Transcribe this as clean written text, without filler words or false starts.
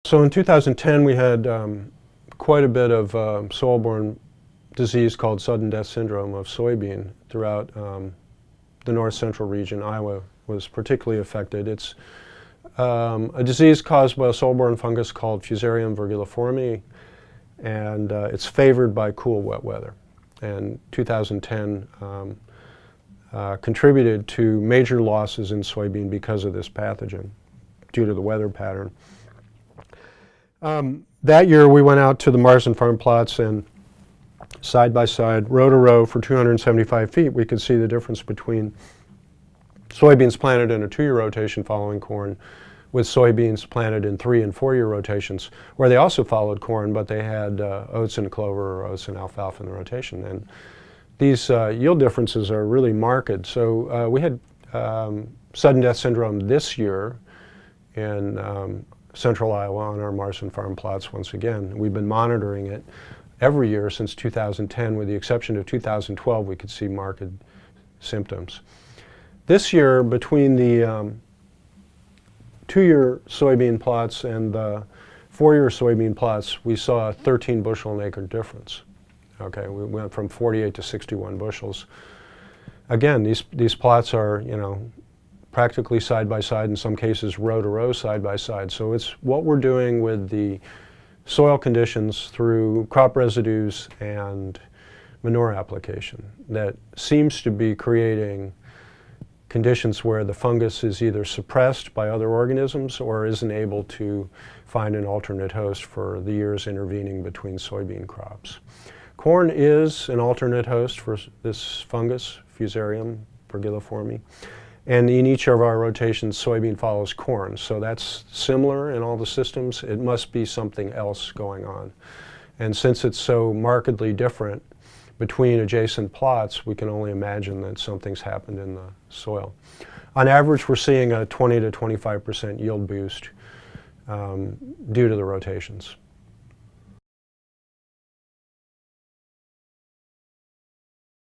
So in 2010 we had quite a bit of soil-borne disease called sudden death syndrome of soybean throughout the north-central region. Iowa was particularly affected. It's a disease caused by a soil-borne fungus called Fusarium virguliforme, and it's favored by cool, wet weather. And 2010 contributed to major losses in soybean because of this pathogen due to the weather pattern. That year we went out to the Marsden farm plots, and side by side, row to row for 275 feet, we could see the difference between soybeans planted in a 2-year rotation following corn with soybeans planted in 3- and 4-year rotations, where they also followed corn, but they had oats and clover or oats and alfalfa in the rotation. And these yield differences are really marked. So we had sudden death syndrome this year in central Iowa on our Marsden farm plots once again. We've been monitoring it every year since 2010, with the exception of 2012, we could see marked symptoms. This year, between the 2-year soybean plots and the 4-year soybean plots, we saw a 13 bushel an acre difference. Okay, we went from 48 to 61 bushels. Again, these plots are, practically side by side, in some cases row to row, side by side. So it's what we're doing with the soil conditions through crop residues and manure application that seems to be creating conditions where the fungus is either suppressed by other organisms or isn't able to find an alternate host for the years intervening between soybean crops. Corn is an alternate host for this fungus, Fusarium virguliforme. And in each of our rotations, soybean follows corn. So that's similar in all the systems. It must be something else going on. And since it's so markedly different between adjacent plots, we can only imagine that something's happened in the soil. On average, we're seeing a 20 to 25% yield boost due to the rotations.